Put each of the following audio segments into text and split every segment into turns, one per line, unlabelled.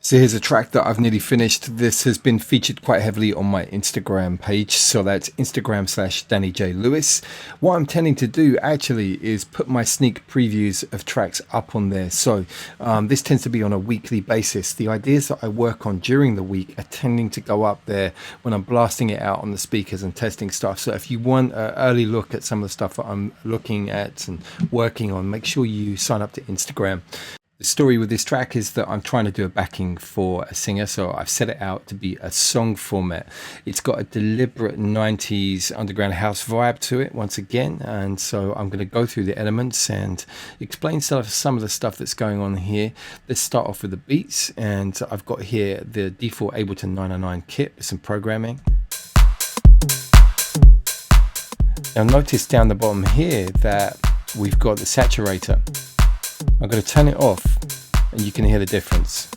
So here's a track that I've nearly finished. This has been featured quite heavily on my Instagram page. So that's Instagram/Danny J Lewis. What I'm tending to do actually is put my sneak previews of tracks up on there. So this tends to be on a weekly basis. The ideas that I work on during the week are tending to go up there when I'm blasting it out on the speakers and testing stuff. So if you want an early look at some of the stuff that I'm looking at and working on, make sure you sign up to Instagram. The story with this track is that I'm trying to do a backing for a singer, so I've set it out to be a song format. It's got a deliberate 90s underground house vibe to it once again, and so I'm going to go through the elements and explain some of the stuff that's going on here. Let's start off with the beats, and I've got here the default Ableton 909 kit with some programming. Now notice down the bottom here that we've got the Saturator. I'm going to turn it off and you can hear the difference.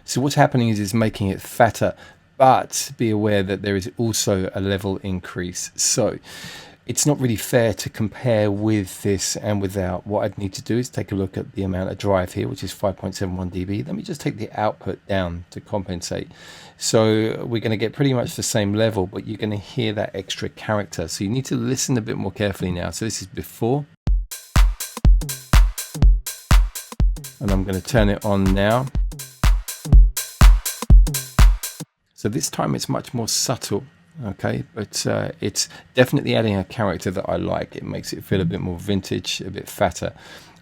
So what's happening is it's making it fatter, but be aware that there is also a level increase. So it's not really fair to compare with this and without. What I'd need to do is take a look at the amount of drive here, which is 5.71 dB. Let me just take the output down to compensate. So we're going to get pretty much the same level, but you're going to hear that extra character. So you need to listen a bit more carefully now. So this is before. And I'm going to turn it on now. So this time it's much more subtle. Okay, but it's definitely adding a character that I like. It makes it feel a bit more vintage, a bit fatter.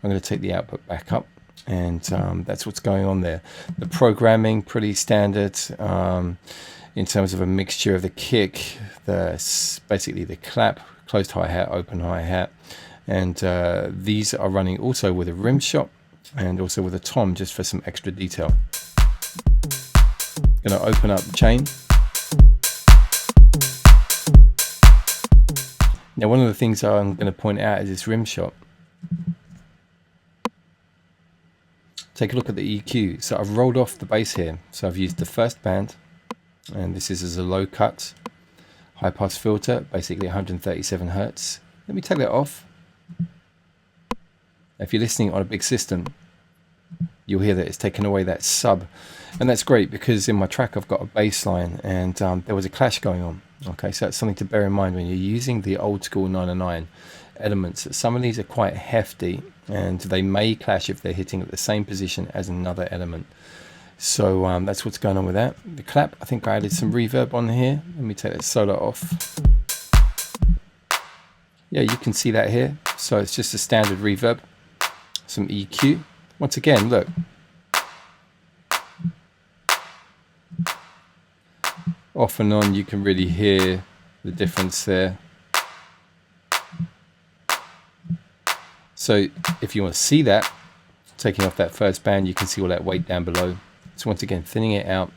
I'm going to take the output back up, and that's what's going on there. The programming, pretty standard in terms of a mixture of the kick, basically the clap, closed hi-hat, open hi-hat, and these are running also with a Rimshot and also with a tom, just for some extra detail. Going to open up chain. Now, one of the things I'm going to point out is this Rimshot. Take a look at the EQ. So I've rolled off the bass here. So I've used the first band, and this is as a low cut, high pass filter, basically 137 Hertz. Let me take that off. If you're listening on a big system, you'll hear that it's taken away that sub. And that's great because in my track I've got a bass line, and there was a clash going on. Okay, so that's something to bear in mind when you're using the old school 909 elements. Some of these are quite hefty and they may clash if they're hitting at the same position as another element. So that's what's going on with that. The clap, I think I added some reverb on here. Let me take that solo off. Yeah, you can see that here. So it's just a standard reverb, some EQ. Once again, look. Off and on, you can really hear the difference there. So if you want to see that, taking off that first band, you can see all that weight down below. So once again, thinning it out.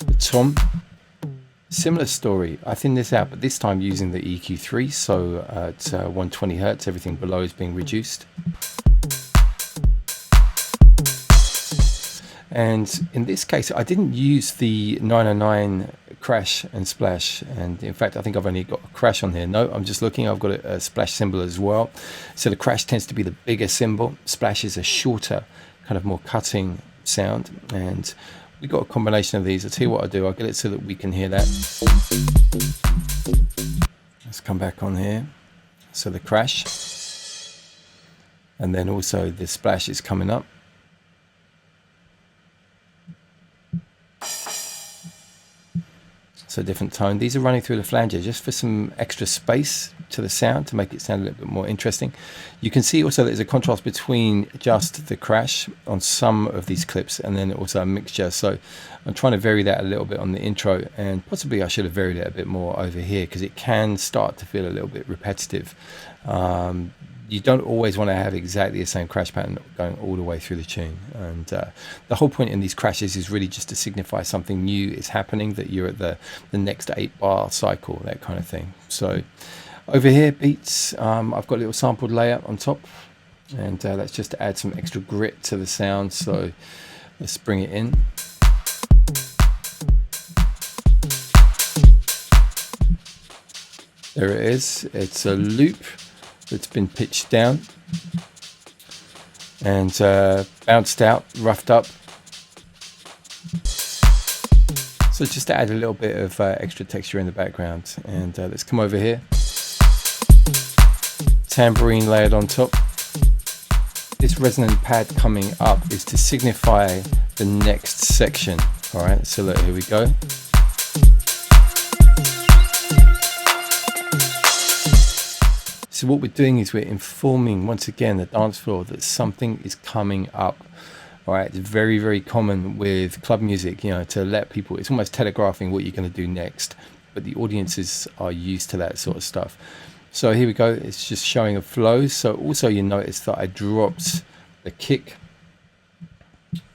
The tom, similar story. I thin this out, but this time using the EQ3. So at 120 Hertz, everything below is being reduced. And in this case, I didn't use the 909 crash and splash. And in fact, I think I've only got a crash on here. No, I'm just looking. I've got a splash cymbal as well. So the crash tends to be the bigger cymbal. Splash is a shorter, kind of more cutting sound. And we've got a combination of these. I'll tell you what I'll do. I'll get it so that we can hear that. Let's come back on here. So the crash. And then also the splash is coming up. So different tone. These are running through the flanger just for some extra space to the sound to make it sound a little bit more interesting. You can see also there's a contrast between just the crash on some of these clips and then also a mixture. So I'm trying to vary that a little bit on the intro, and possibly I should have varied it a bit more over here because it can start to feel a little bit repetitive. You don't always want to have exactly the same crash pattern going all the way through the tune. And the whole point in these crashes is really just to signify something new is happening, that you're at the next 8-bar cycle, that kind of thing. So over here, beats, I've got a little sampled layer on top, and that's just to add some extra grit to the sound. So let's bring it in. There it is. It's a loop that's been pitched down and bounced out, roughed up. So just to add a little bit of extra texture in the background. And let's come over here. Tambourine layered on top. This resonant pad coming up is to signify the next section. All right, so look, here we go. So what we're doing is we're informing, once again, the dance floor that something is coming up. All right, it's very, very common with club music, you know, to let people, it's almost telegraphing what you're going to do next, but the audiences are used to that sort of stuff. So here we go, it's just showing a flow. So also you notice that I dropped the kick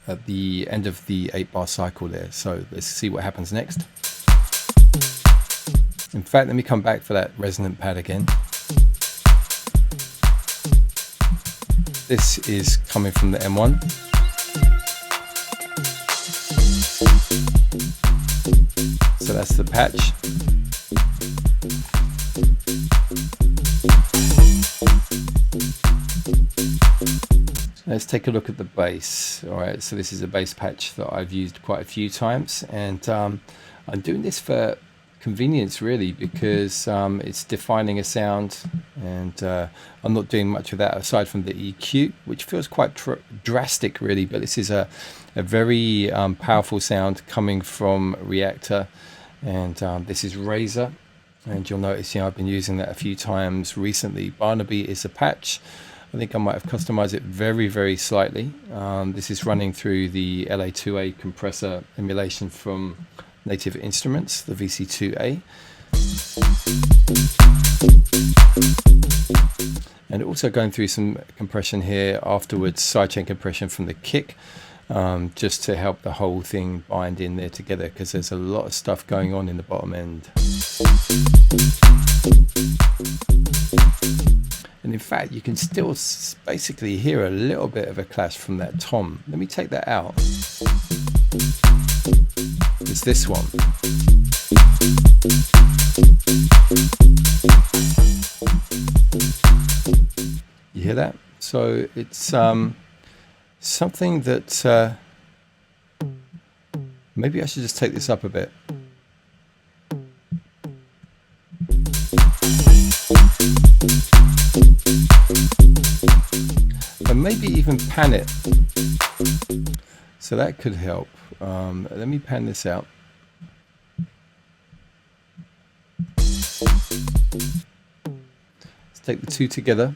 at the end of the 8-bar cycle there. So let's see what happens next. In fact, let me come back for that resonant pad again. This is coming from the M1. So that's the patch. So let's take a look at the bass. All right, so this is a bass patch that I've used quite a few times, and I'm doing this for convenience really, because it's defining a sound, and I'm not doing much of that aside from the EQ, which feels quite drastic really, but this is a very powerful sound coming from Reactor, and this is Razor, and you'll notice, you know, I've been using that a few times recently. Barnaby is a patch. I think I might have customized it very, very slightly. This is running through the LA2A compressor emulation from Native Instruments, the VC2A. And also going through some compression here afterwards, sidechain compression from the kick, just to help the whole thing bind in there together, because there's a lot of stuff going on in the bottom end. And in fact, you can still basically hear a little bit of a clash from that tom. Let me take that out. It's this one. You hear that? So it's something that maybe I should just take this up a bit. And maybe even pan it. So that could help. Let me pan this out. Let's take the two together.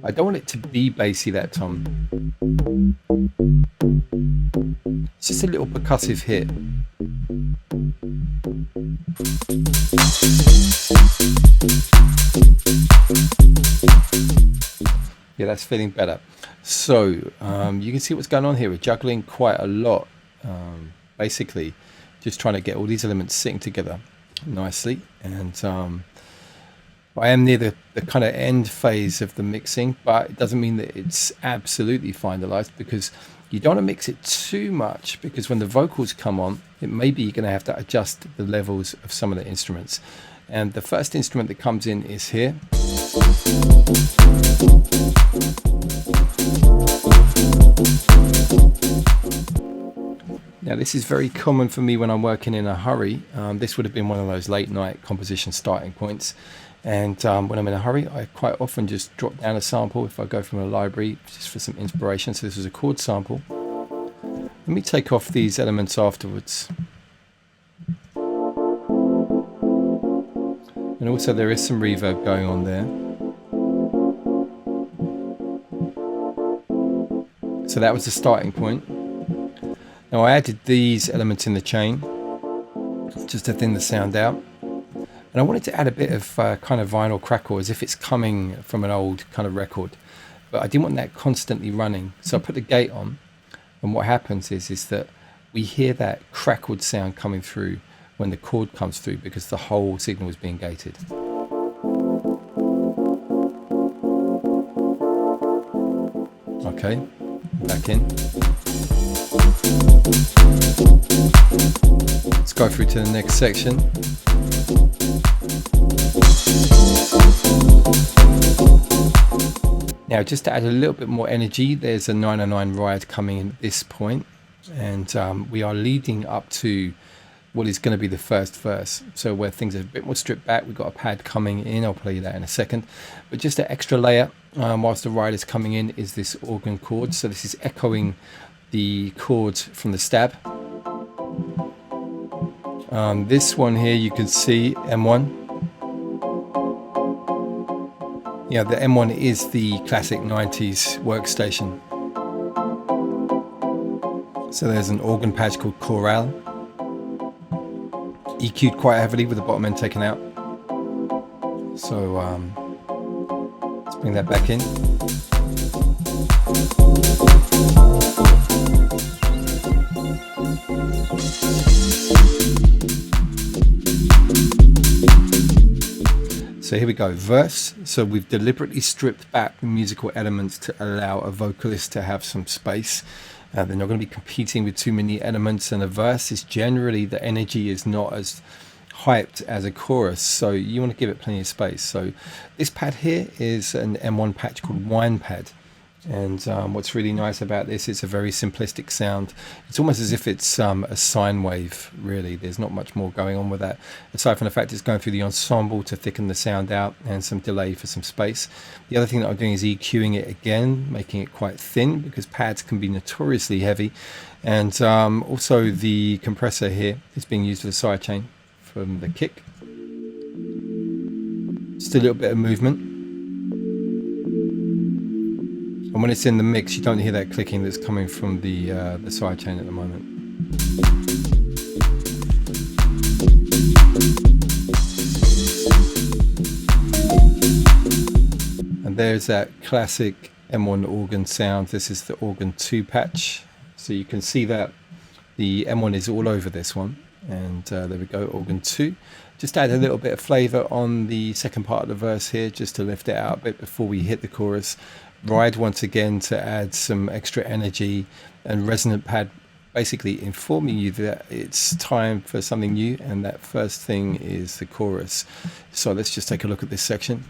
I don't want it to be bassy that time. It's just a little percussive hit. Yeah, that's feeling better. So you can see what's going on here. We're juggling quite a lot, basically just trying to get all these elements sitting together nicely. And I am near the kind of end phase of the mixing, but it doesn't mean that it's absolutely finalized, because you don't want to mix it too much, because when the vocals come on, it may be you're going to have to adjust the levels of some of the instruments. And the first instrument that comes in is here. Now this is very common for me when I'm working in a hurry. This would have been one of those late night composition starting points. And when I'm in a hurry, I quite often just drop down a sample if I go from a library, just for some inspiration. So this is a chord sample. Let me take off these elements afterwards. And also there is some reverb going on there. So that was the starting point. Now I added these elements in the chain just to thin the sound out. And I wanted to add a bit of kind of vinyl crackle, as if it's coming from an old kind of record. But I didn't want that constantly running. So I put the gate on, and what happens is that we hear that crackled sound coming through when the chord comes through, because the whole signal is being gated. Okay, back in. Let's go through to the next section. Now, just to add a little bit more energy, there's a 909 ride coming in at this point, and we are leading up to what is going to be the first verse. So where things are a bit more stripped back, we've got a pad coming in. I'll play you that in a second. But just an extra layer whilst the ride is coming in is this organ chord. So this is echoing the chords from the stab. This one here you can see M1. Yeah, the M1 is the classic 90s workstation. So there's an organ patch called Chorale. EQ'd quite heavily with the bottom end taken out. So let's bring that back in. So here we go, verse. So we've deliberately stripped back the musical elements to allow a vocalist to have some space. They're not going to be competing with too many elements, and a verse is generally, the energy is not as hyped as a chorus, so you want to give it plenty of space. So this pad here is an M1 patch called Wine Pad, and what's really nice about this, it's a very simplistic sound. It's almost as if it's a sine wave, really. There's not much more going on with that, aside from the fact it's going through the ensemble to thicken the sound out and some delay for some space. The other thing that I'm doing is EQing it again, making it quite thin, because pads can be notoriously heavy. And also the compressor here is being used for the sidechain from the kick. Just a little bit of movement. And when it's in the mix, you don't hear that clicking that's coming from the sidechain at the moment. And there's that classic M1 organ sound. This is the organ 2 patch. So you can see that the M1 is all over this one. And there we go, organ 2. Just add a little bit of flavour on the second part of the verse here, just to lift it out a bit before we hit the chorus. Ride once again to add some extra energy, and resonant pad basically informing you that it's time for something new, and that first thing is the chorus. So let's just take a look at this section.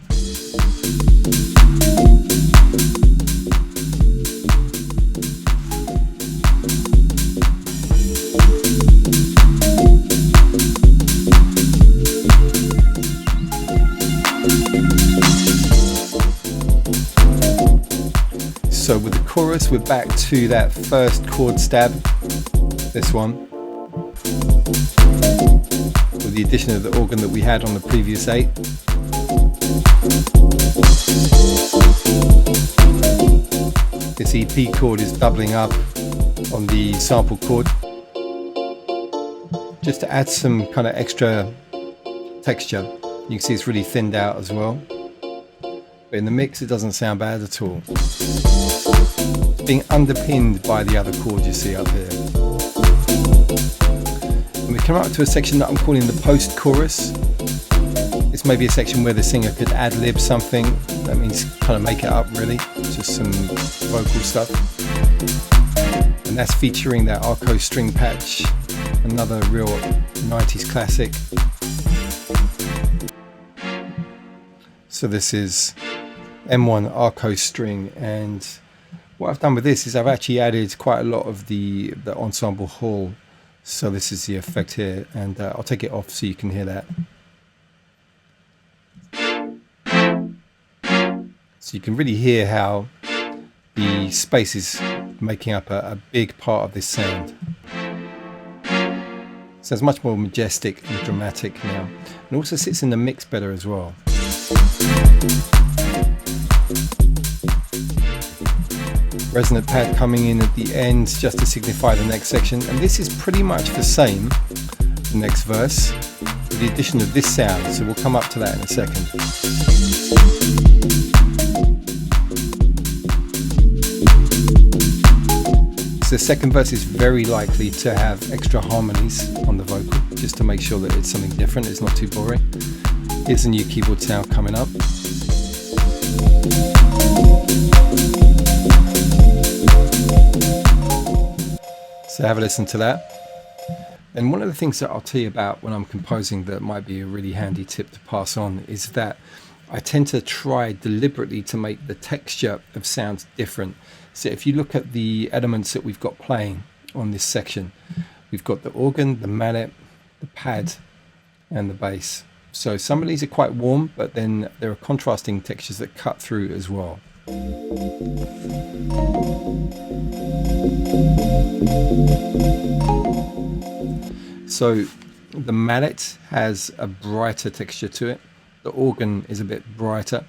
So with the chorus, we're back to that first chord stab, this one, with the addition of the organ that we had on the previous 8. This EP chord is doubling up on the sample chord, just to add some kind of extra texture. You can see it's really thinned out as well, but in the mix it doesn't sound bad at all. It's being underpinned by the other chord you see up here. And we come up to a section that I'm calling the post-chorus. It's maybe a section where the singer could ad-lib something. That means kind of make it up, really. Just some vocal stuff. And that's featuring that Arco string patch, another real 90s classic. So this is M1 Arco string, and what I've done with this is I've actually added quite a lot of the ensemble hall. So this is the effect here, and I'll take it off so you can hear that. So you can really hear how the space is making up a big part of this sound. So it's much more majestic and dramatic now, and also sits in the mix better as well. Resonant pad coming in at the end just to signify the next section, and this is pretty much the same, the next verse, with the addition of this sound, so we'll come up to that in a second. So the second verse is very likely to have extra harmonies on the vocal, just to make sure that it's something different, it's not too boring. Here's a new keyboard sound coming up. So have a listen to that. And one of the things that I'll tell you about when I'm composing that might be a really handy tip to pass on is that I tend to try deliberately to make the texture of sounds different. So if you look at the elements that we've got playing on this section, we've got the organ, the mallet, the pad, and the bass. So some of these are quite warm, but then there are contrasting textures that cut through as well. So the mallet has a brighter texture to it. The organ is a bit brighter.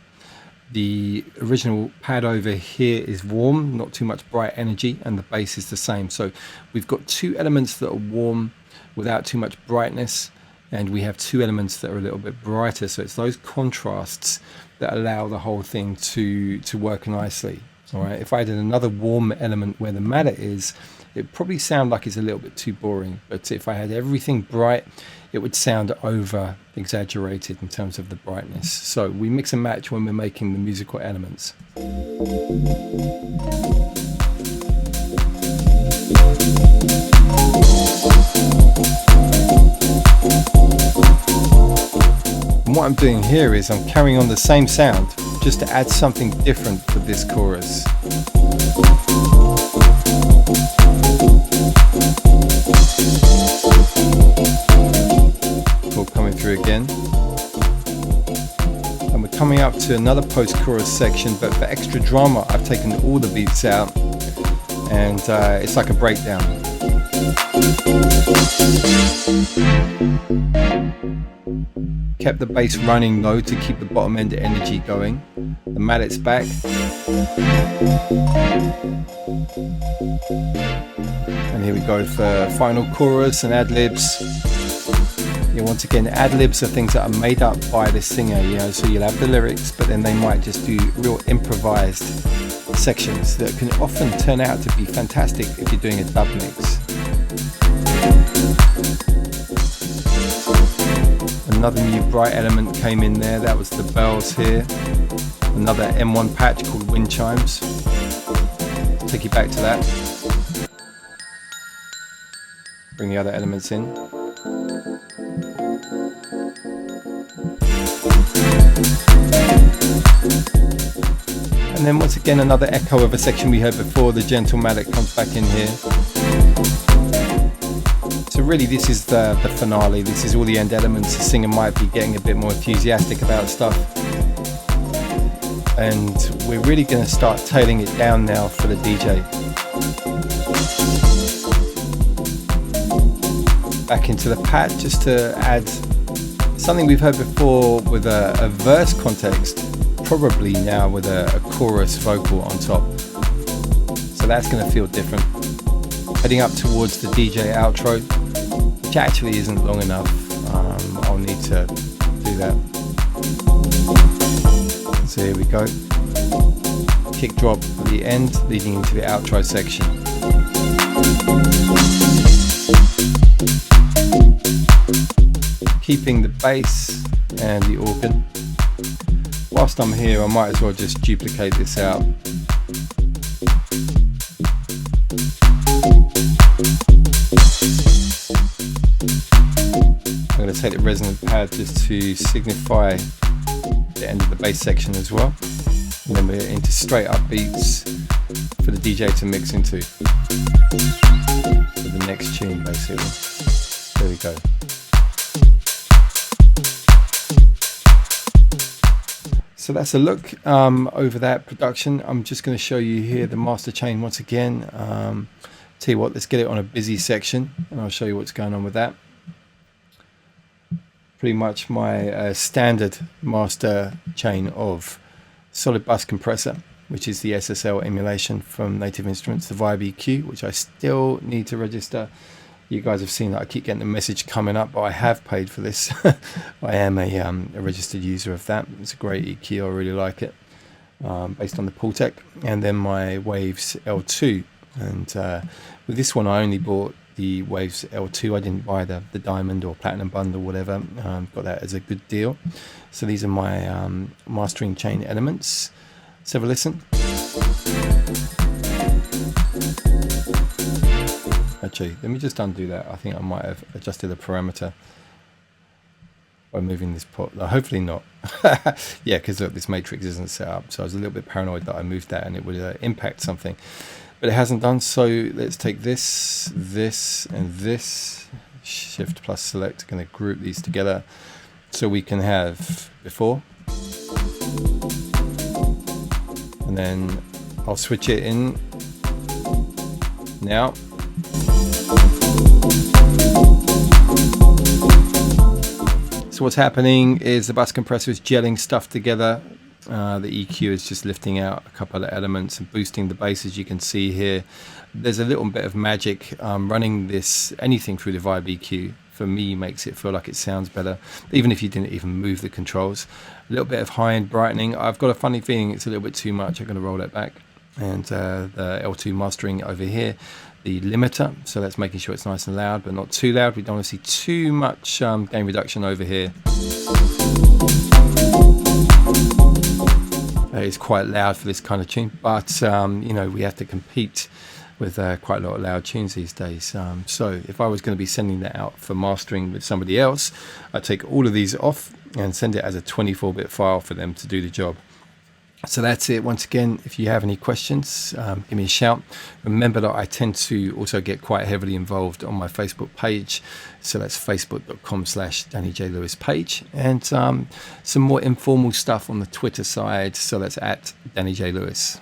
The original pad over here is warm, not too much bright energy, and the bass is the same. So we've got two elements that are warm without too much brightness, and we have two elements that are a little bit brighter. So it's those contrasts that allow the whole thing to work nicely. All right. If I added another warm element where the mallet is, it probably sound like it's a little bit too boring. But if I had everything bright, it would sound over exaggerated in terms of the brightness. So we mix and match when we're making the musical elements. And what I'm doing here is I'm carrying on the same sound just to add something different for this chorus. Coming through again, and we're coming up to another post-chorus section, but for extra drama I've taken all the beats out, and it's like a breakdown. Kept the bass running though to keep the bottom end energy going. The mallet's back, and here we go for final chorus and ad-libs. Yeah, once again, ad-libs are things that are made up by the singer, you know, so you'll have the lyrics, but then they might just do real improvised sections that can often turn out to be fantastic if you're doing a dub mix. Another new bright element came in there, that was the bells here. Another M1 patch called wind chimes. Take you back to that. Bring the other elements in. And then once again another echo of a section we heard before, the gentle mallet comes back in here. So really this is the finale, this is all the end elements. The singer might be getting a bit more enthusiastic about stuff. And we're really going to start tailing it down now for the DJ. Back into the pad just to add something we've heard before with a verse context, probably now with a chorus vocal on top. So that's going to feel different. Heading up towards the DJ outro, which actually isn't long enough. I'll need to do that. So here we go. Kick drop at the end, leading into the outro section. Keeping the bass and the organ. Whilst I'm here, I might as well just duplicate this out. I'm going to take the resonant pad just to signify the end of the bass section as well. And then we're into straight up beats for the DJ to mix into. For the next tune, basically. There we go. So that's a look over that production. I'm just going to show you here the master chain once again. Tell you what, let's get it on a busy section and I'll show you what's going on with that. Pretty much my standard master chain of solid bus compressor, which is the SSL emulation from Native Instruments, the Vibe EQ, which I still need to register. You guys have seen that I keep getting the message coming up, but I have paid for this. I am a registered user of that. It's a great EQ, I really like it, based on the Pultec. And then my Waves L2. And with this one, I only bought the Waves L2. I didn't buy the Diamond or Platinum bundle, whatever. Got that as a good deal. So these are my mastering chain elements. Let's have a listen. Actually, let me just undo that. I think I might have adjusted the parameter. by moving this pot. Hopefully not. Yeah, because look, this matrix isn't set up, so I was a little bit paranoid that I moved that and it would impact something, but it hasn't done. So let's take this, and this. Shift plus select, going to group these together so we can have before, and then I'll switch it in now. So what's happening is the bus compressor is gelling stuff together. The EQ is just lifting out a couple of elements and boosting the bass, as you can see here. There's a little bit of magic running this, anything through the Vibe EQ, for me makes it feel like it sounds better, even if you didn't even move the controls. A little bit of high-end brightening. I've got a funny feeling it's a little bit too much. I'm going to roll that back. And the L2 mastering over here, the limiter, so that's making sure it's nice and loud but not too loud. We don't want to see too much gain reduction over here. It's quite loud for this kind of tune, but you know, we have to compete with quite a lot of loud tunes these days. So if I was going to be sending that out for mastering with somebody else, I'd take all of these off and send it as a 24-bit file for them to do the job. So that's it. Once again, if you have any questions, give me a shout. Remember that I tend to also get quite heavily involved on my Facebook page. So that's facebook.com/DannyJLewis page. And some more informal stuff on the Twitter side. So that's @DannyJLewis.